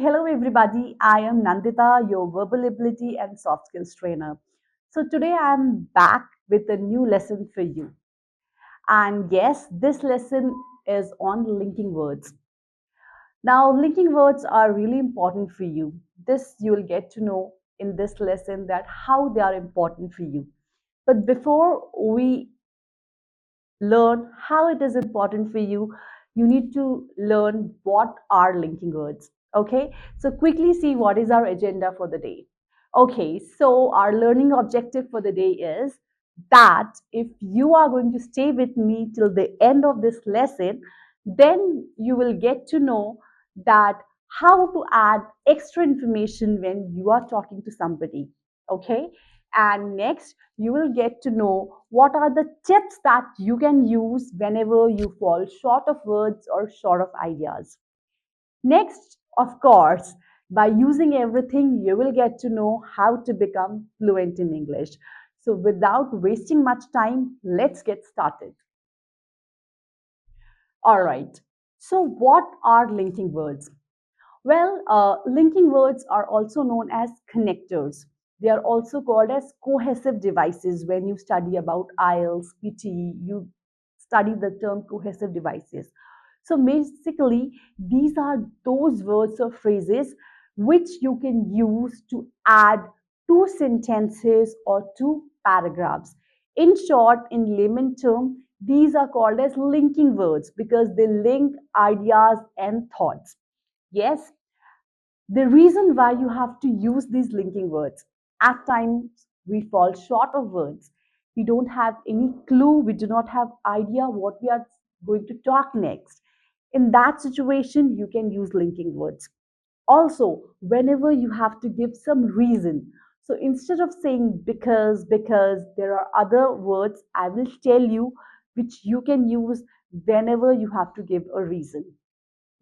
hello everybody. I am Nandita, your verbal ability and soft skills trainer. So today I'm back with a new lesson for you. And yes, this lesson is on linking words. Now, linking words are really important for you. This you'll get to know in this lesson that how they are important for you. But before we learn how it is important for you, you need to learn what are linking words. Okay, so quickly see what is our agenda for the day. Okay, so our learning objective for the day is that if you are going to stay with me till the end of this lesson, then you will get to know that how to add extra information when you are talking to somebody. Okay, and next you will get to know what are the tips that you can use whenever you fall short of words or short of ideas. Next, of course, by using everything, you will get to know how to become fluent in English. So, without wasting much time, let's get started. All right. So, what are linking words? Well, linking words are also known as connectors. They are also called as cohesive devices. When you study about IELTS, PT, you study the term cohesive devices. So basically, these are those words or phrases which you can use to add two sentences or two paragraphs. In short, in layman term, these are called as linking words because they link ideas and thoughts. Yes, the reason why you have to use these linking words. At times, we fall short of words. We don't have any clue. We do not have idea what we are going to talk next. In that situation, you can use linking words. Also, whenever you have to give some reason. So instead of saying because, there are other words I will tell you which you can use whenever you have to give a reason.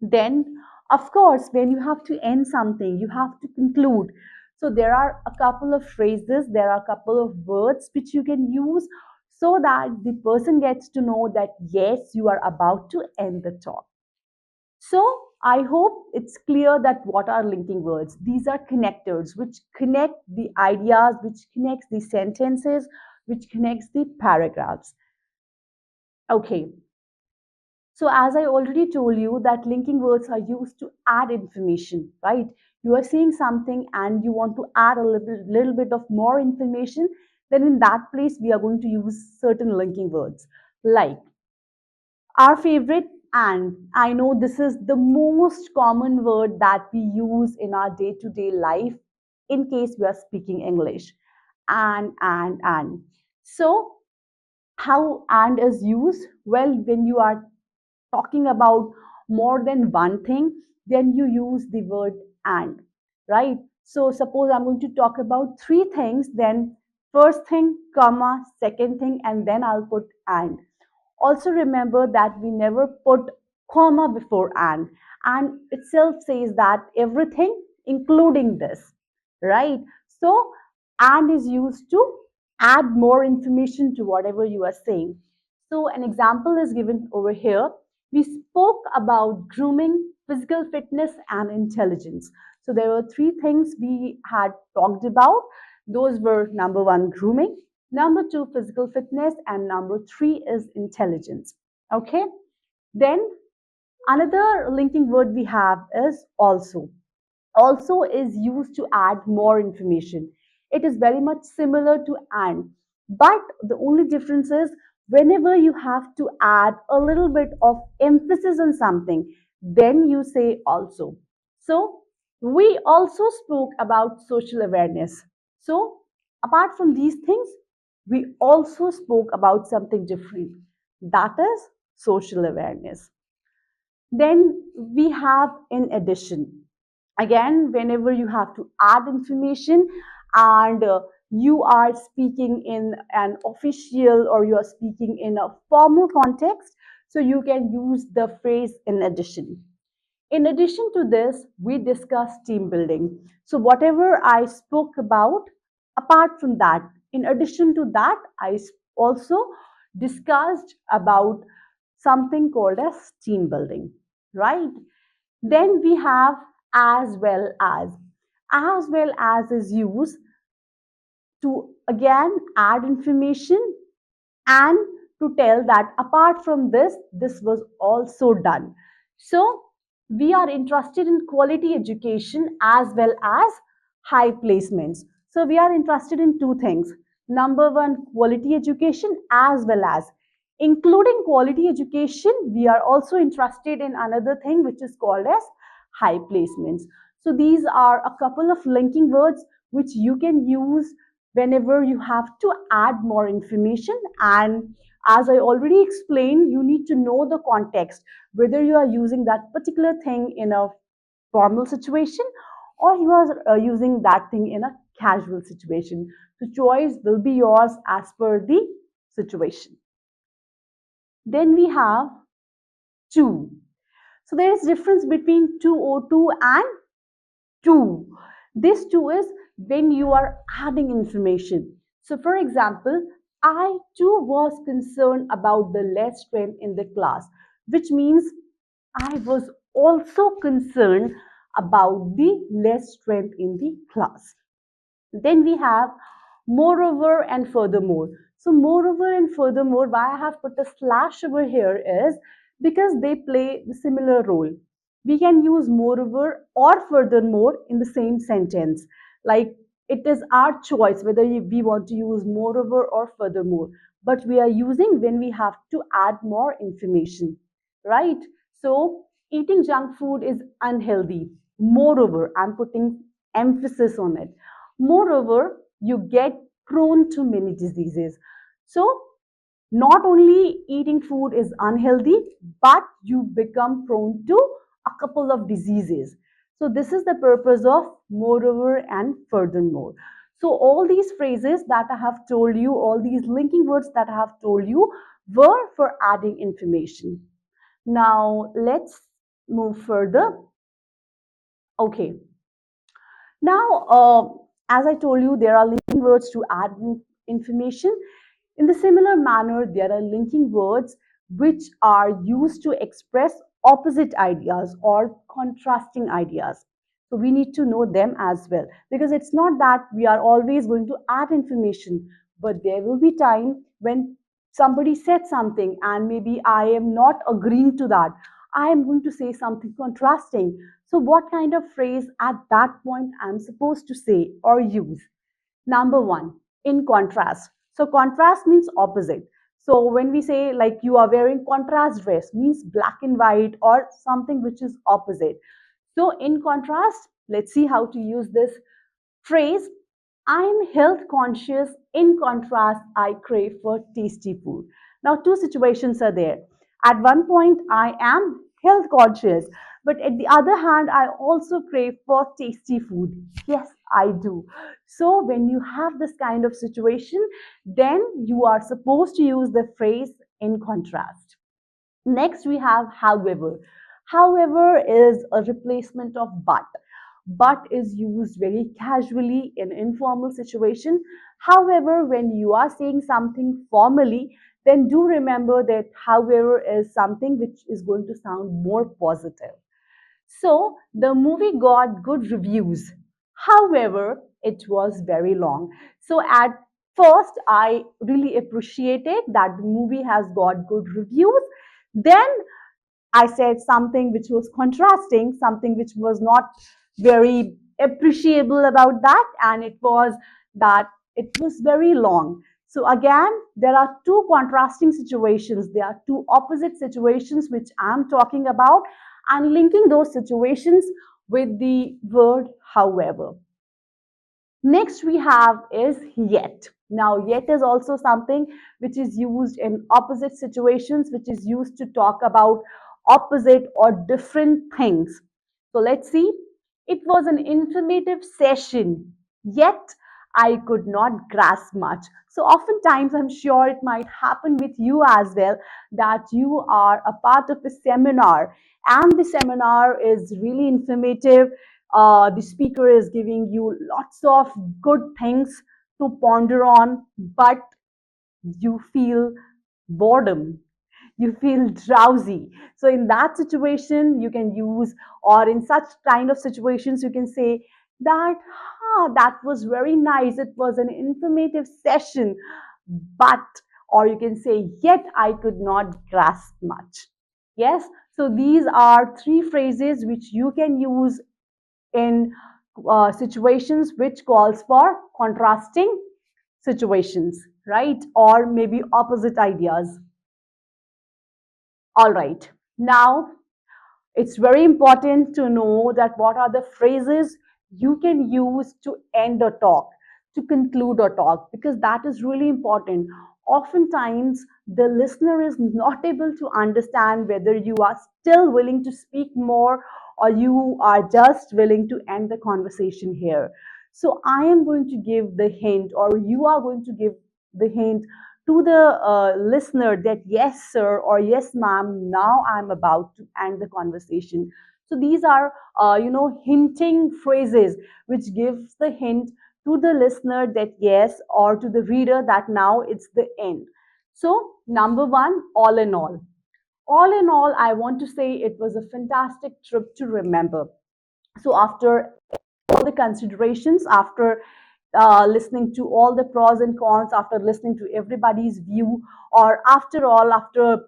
Then, of course, when you have to end something, you have to conclude. So there are a couple of phrases, there are a couple of words which you can use so that the person gets to know that yes, you are about to end the talk. So I hope it's clear that what are linking words. These are connectors which connect the ideas, which connects the sentences, which connects the paragraphs. Okay, so as I already told you that linking words are used to add information, right? You are seeing something and you want to add a little bit of more information, then in that place we are going to use certain linking words like our favorite and. I know this is the most common word that we use in our day-to-day life in case we are speaking English. And. So how and is used? Well, when you are talking about more than one thing, then you use the word and, right? So suppose I'm going to talk about three things, then first thing, comma, second thing, and then I'll put and. Also remember that we never put comma before and itself says that everything including this, right? So and is used to add more information to whatever you are saying. So an example is given over here. We spoke about grooming, physical fitness, and intelligence. So there were three things we had talked about. Those were number one, grooming, number two, physical fitness, and number three is intelligence. Okay. Then another linking word we have is also. Also is used to add more information. It is very much similar to and, but the only difference is whenever you have to add a little bit of emphasis on something, then you say also. So, we also spoke about social awareness. So, apart from these things, we also spoke about something different, that is social awareness. Then we have in addition. Again, whenever you have to add information and you are speaking in an official or you are speaking in a formal context, so you can use the phrase in addition. In addition to this, we discussed team building. So, whatever I spoke about, apart from that, in addition to that, also discussed about something called as team building, right? Then we have as well as is used to again add information and to tell that apart from this, this was also done. So, we are interested in quality education as well as high placements. So, we are interested in two things. Number one, quality education as well as including quality education, we are also interested in another thing which is called as high placements. So, these are a couple of linking words which you can use whenever you have to add more information. And as I already explained, you need to know the context, whether you are using that particular thing in a formal situation or you are using that thing in a casual situation. The choice will be yours as per the situation. Then we have two. So there is difference between 202 and two. This two is when you are adding information. So, for example, I too was concerned about the less strength in the class, which means I was also concerned about the less strength in the class. Then we have moreover and furthermore. So, moreover and furthermore, why I have put a slash over here is because they play the similar role. We can use moreover or furthermore in the same sentence. Like it is our choice whether we want to use moreover or furthermore, but we are using when we have to add more information, right? So, eating junk food is unhealthy. Moreover, I'm putting emphasis on it. Moreover, you get prone to many diseases. So, not only eating food is unhealthy, but you become prone to a couple of diseases. So, this is the purpose of moreover and furthermore. So, all these phrases that I have told you, all these linking words that I have told you were for adding information. Now, let's move further. Okay, now, as I told you, there are linking words to add information. In the similar manner, there are linking words which are used to express opposite ideas or contrasting ideas. So we need to know them as well because it's not that we are always going to add information, but there will be time when somebody said something and maybe I am not agreeing to that. I am going to say something contrasting. So, what kind of phrase at that point I'm supposed to say or use? Number one, in contrast. So, contrast means opposite. So, when we say like you are wearing contrast dress, means black and white or something which is opposite. So, in contrast, let's see how to use this phrase. I'm health conscious. In contrast, I crave for tasty food. Now, two situations are there. At one point, I am health conscious, but at the other hand, I also crave for tasty food. Yes, I do. So, when you have this kind of situation, then you are supposed to use the phrase in contrast. Next, we have however. However is a replacement of but. But is used very casually in informal situation. However, when you are saying something formally, then do remember that however is something which is going to sound more positive. So the movie got good reviews. However, it was very long. So at first, I really appreciated that the movie has got good reviews. Then I said something which was contrasting, something which was not very appreciable about that, and it was that it was very long. So, again, there are two contrasting situations, there are two opposite situations which I'm talking about, and linking those situations with the word however. Next we have is yet. Now, yet is also something which is used in opposite situations, which is used to talk about opposite or different things. So let's see. It was an informative session, yet I could not grasp much. So oftentimes, I'm sure it might happen with you as well that you are a part of a seminar and the seminar is really informative. The speaker is giving you lots of good things to ponder on, but you feel boredom. you feel drowsy. So in that situation, you can use, or in such kind of situations, you can say that, that was very nice. It was an informative session, but, or you can say, yet I could not grasp much. Yes. So these are three phrases which you can use in situations which calls for contrasting situations, right? Or maybe opposite ideas. All right. Now, it's very important to know that what are the phrases you can use to end a talk, to conclude a talk, because that is really important. Oftentimes, the listener is not able to understand whether you are still willing to speak more or you are just willing to end the conversation here. So, I am going to give the hint, or you are going to give the hint to the listener that yes sir or yes ma'am, now I'm about to end the conversation. So these are hinting phrases which gives the hint to the listener that yes, or to the reader that now it's the end. So number one, all in all, I want to say it was a fantastic trip to remember. So after all the considerations, after listening to all the pros and cons, after listening to everybody's view, or after all, after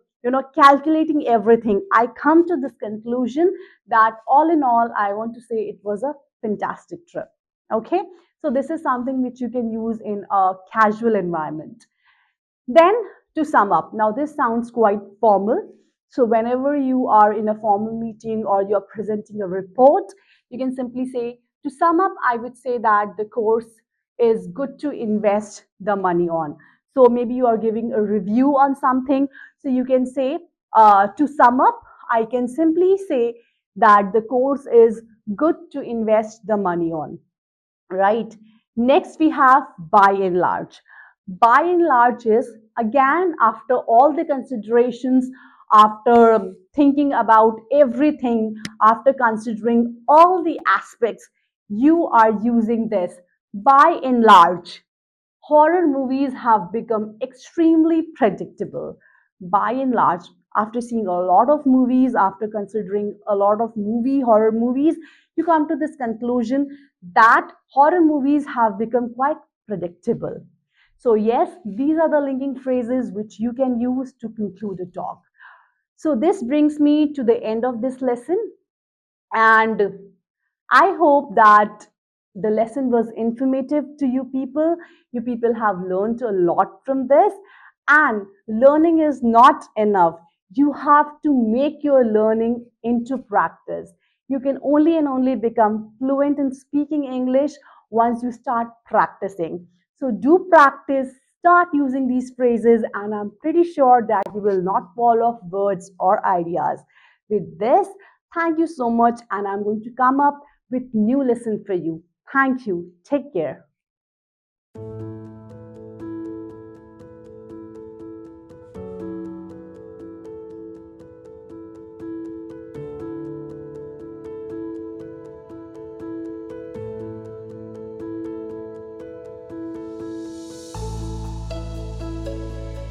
calculating everything, I come to this conclusion that all in all, I want to say it was a fantastic trip. Okay, so this is something which you can use in a casual environment. Then, to sum up, now this sounds quite formal. So, whenever you are in a formal meeting or you're presenting a report, you can simply say, to sum up, I would say that the course is good to invest the money on. So, maybe you are giving a review on something. So, you can say, to sum up, I can simply say that the course is good to invest the money on, right? Next, we have by and large. By and large is again after all the considerations, after thinking about everything, after considering all the aspects, you are using this by and large. Horror movies have become extremely predictable. By and large, after seeing a lot of movies, after considering a lot of horror movies, you come to this conclusion that horror movies have become quite predictable. So, yes, these are the linking phrases which you can use to conclude a talk. So, this brings me to the end of this lesson. And I hope that the lesson was informative to you people. You people have learned a lot from this. And learning is not enough. You have to make your learning into practice. You can only and only become fluent in speaking English once you start practicing. So do practice, start using these phrases, and I'm pretty sure that you will not fall off words or ideas. With this, thank you so much, and I'm going to come up with new lesson for you. Thank you. Take care.